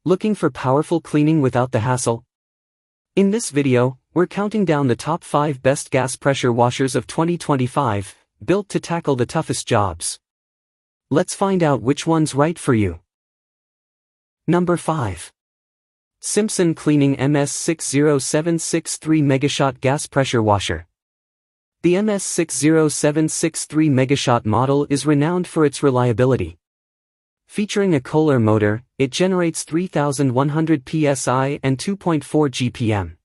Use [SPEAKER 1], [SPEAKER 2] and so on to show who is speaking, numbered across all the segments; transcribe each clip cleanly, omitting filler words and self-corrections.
[SPEAKER 1] Looking for powerful cleaning without the hassle? In this video, we're counting down the top 5 best gas pressure washers of 2025, built to tackle the toughest jobs. Let's find out which one's right for you. Number 5. Simpson Cleaning MS60763 Megashot Gas Pressure Washer. The MS60763 Megashot model is renowned for its reliability. Featuring a Kohler motor, it generates 3,100 psi and 2.4 GPM.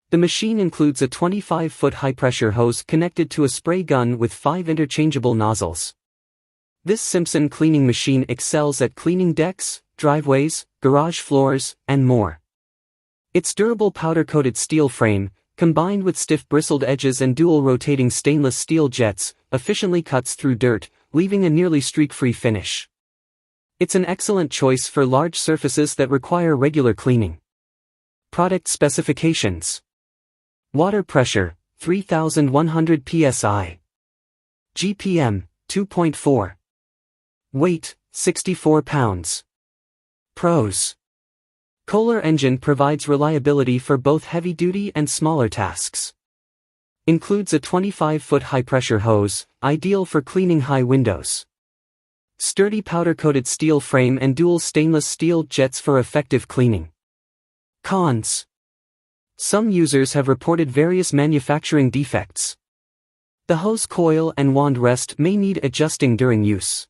[SPEAKER 1] The machine includes a 25-foot high-pressure hose connected to a spray gun with 5 interchangeable nozzles. This Simpson cleaning machine excels at cleaning decks, driveways, garage floors, and more. Its durable powder-coated steel frame, combined with stiff bristled edges and dual-rotating stainless steel jets, efficiently cuts through dirt, leaving a nearly streak-free finish. It's an excellent choice for large surfaces that require regular cleaning. Product specifications. Water pressure, 3,100 psi. GPM, 2.4. Weight, 64 pounds. Pros. Kohler engine provides reliability for both heavy-duty and smaller tasks. Includes a 25-foot high-pressure hose, ideal for cleaning high windows. Sturdy powder-coated steel frame and dual stainless steel jets for effective cleaning. Cons. Some users have reported various manufacturing defects. The hose coil and wand rest may need adjusting during use.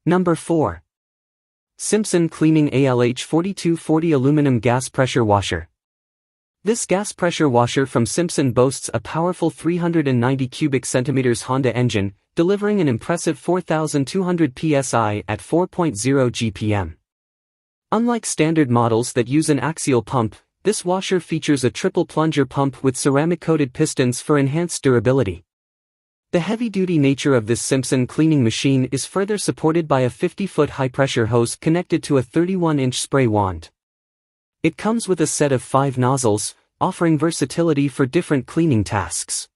[SPEAKER 1] Number 4. Simpson Cleaning ALH4240 Aluminum Gas Pressure Washer. This gas pressure washer from Simpson boasts a powerful 390 cubic centimeters Honda engine, delivering an impressive 4,200 psi at 4.0 GPM. Unlike standard models that use an axial pump, this washer features a triple plunger pump with ceramic-coated pistons for enhanced durability. The heavy-duty nature of this Simpson cleaning machine is further supported by a 50-foot high-pressure hose connected to a 31-inch spray wand. It comes with a set of 5 nozzles, offering versatility for different cleaning tasks.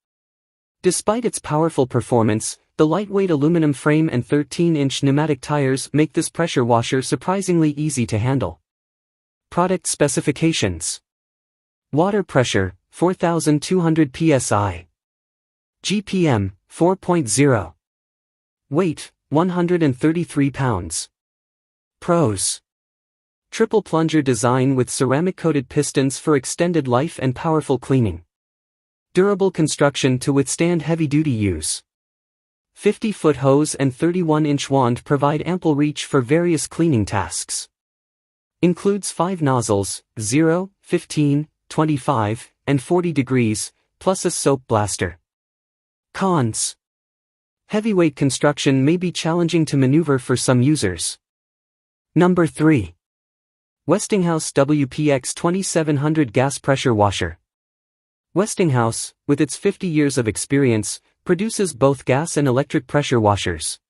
[SPEAKER 1] Despite its powerful performance, the lightweight aluminum frame and 13-inch pneumatic tires make this pressure washer surprisingly easy to handle. Product specifications. Water pressure, 4,200 psi. GPM, 4.0. Weight, 133 pounds. Pros. Triple plunger design with ceramic-coated pistons for extended life and powerful cleaning. Durable construction to withstand heavy-duty use. 50-foot hose and 31-inch wand provide ample reach for various cleaning tasks. Includes 5 nozzles, 0, 15, 25, and 40 degrees, plus a soap blaster. Cons. Heavyweight construction may be challenging to maneuver for some users. Number 3. Westinghouse WPX 2700 Gas Pressure Washer. Westinghouse, with its 50 years of experience, produces both gas and electric pressure washers.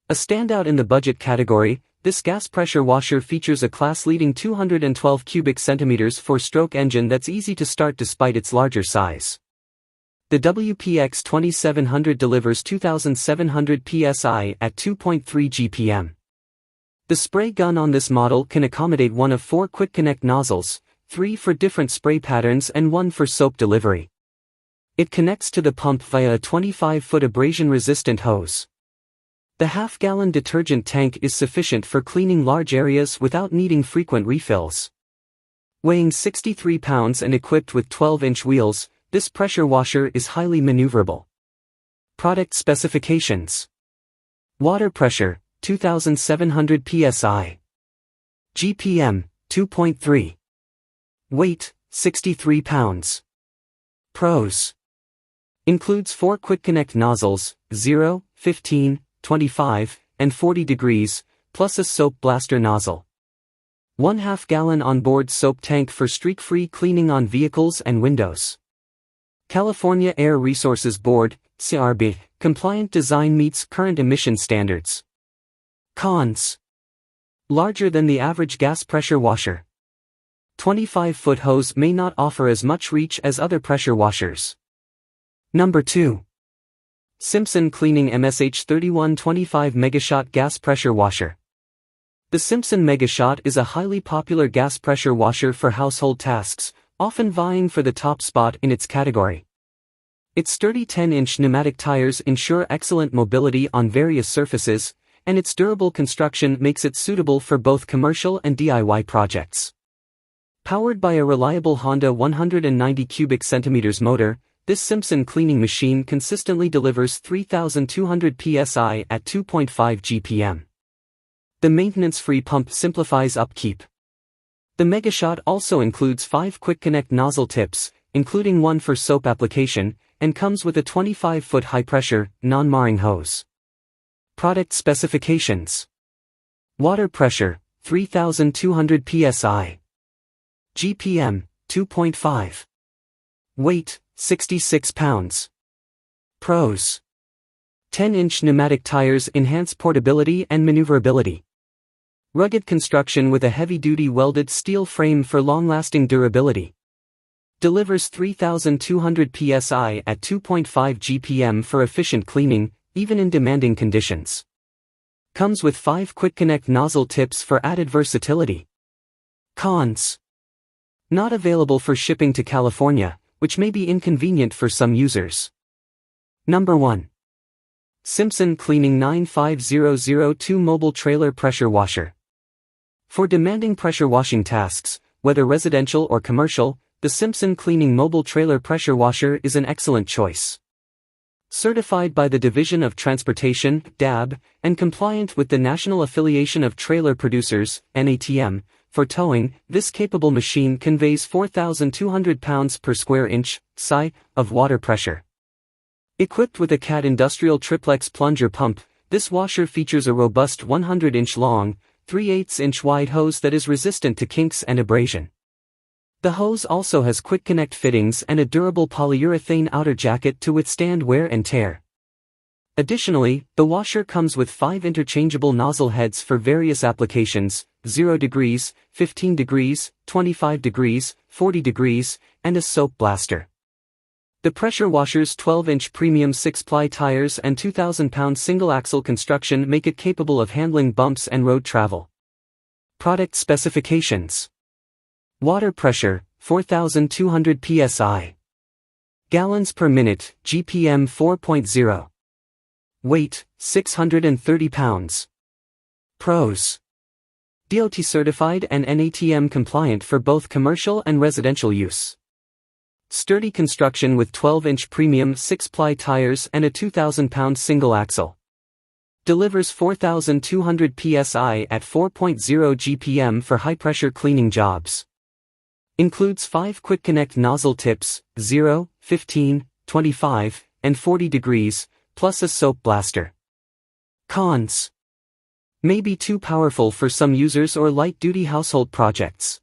[SPEAKER 1] A standout in the budget category, this gas pressure washer features a class-leading 212 cubic centimeters 4-stroke engine that's easy to start despite its larger size. The WPX 2700 delivers 2,700 psi at 2.3 GPM. The spray gun on this model can accommodate one of 4 quick connect nozzles, 3 for different spray patterns and 1 for soap delivery. It connects to the pump via a 25-foot abrasion-resistant hose. The half-gallon detergent tank is sufficient for cleaning large areas without needing frequent refills. Weighing 63 pounds and equipped with 12-inch wheels, this pressure washer is highly maneuverable. Product specifications. Water pressure, 2,700 psi. GPM, 2.3. Weight, 63 pounds. Pros. Includes 4 quick connect nozzles, 0, 15, 25, and 40 degrees, plus a soap blaster nozzle. 1/2 gallon onboard soap tank for streak-free cleaning on vehicles and windows. California Air Resources Board, CARB, compliant design meets current emission standards. Cons. Larger than the average gas pressure washer. 25-foot hose may not offer as much reach as other pressure washers. Number 2. Simpson Cleaning MSH3125 Megashot Gas Pressure Washer. The Simpson Megashot is a highly popular gas pressure washer for household tasks, often vying for the top spot in its category. Its sturdy 10-inch pneumatic tires ensure excellent mobility on various surfaces, and its durable construction makes it suitable for both commercial and DIY projects. Powered by a reliable Honda 190 cubic centimeters motor, this Simpson cleaning machine consistently delivers 3,200 psi at 2.5 GPM. The maintenance-free pump simplifies upkeep. The Megashot also includes 5 quick connect nozzle tips, including one for soap application, and comes with a 25-foot high-pressure, non-marring hose. Product specifications. Water pressure, 3,200 psi. GPM, 2.5. Weight, 66 pounds. Pros. 10-inch pneumatic tires enhance portability and maneuverability. Rugged construction with a heavy-duty welded steel frame for long-lasting durability. Delivers 3,200 psi at 2.5 GPM for efficient cleaning, even in demanding conditions. Comes with 5 quick connect nozzle tips for added versatility. Cons. Not available for shipping to California, which may be inconvenient for some users. Number 1. Simpson Cleaning 95002 Mobile Trailer Pressure Washer. For demanding pressure washing tasks, whether residential or commercial, the Simpson Cleaning Mobile Trailer Pressure Washer is an excellent choice. Certified by the Division of Transportation, DAB, and compliant with the National Affiliation of Trailer Producers, NATM, for towing, this capable machine conveys 4,200 pounds per square inch, (psi), of water pressure. Equipped with a CAT Industrial Triplex plunger pump, this washer features a robust 100-inch long, 3/8-inch wide hose that is resistant to kinks and abrasion. The hose also has quick connect fittings and a durable polyurethane outer jacket to withstand wear and tear. Additionally, the washer comes with 5 interchangeable nozzle heads for various applications, 0 degrees, 15 degrees, 25 degrees, 40 degrees, and a soap blaster. The pressure washer's 12-inch premium 6-ply tires and 2,000-pound single-axle construction make it capable of handling bumps and road travel. Product specifications. Water pressure, 4,200 psi. Gallons per minute, GPM 4.0. Weight, 630 pounds. Pros. DOT certified and NATM compliant for both commercial and residential use. Sturdy construction with 12-inch premium 6-ply tires and a 2,000-pound single axle. Delivers 4,200 psi at 4.0 GPM for high-pressure cleaning jobs. Includes 5 quick connect nozzle tips, 0, 15, 25, and 40 degrees, plus a soap blaster. Cons. May be too powerful for some users or light-duty household projects.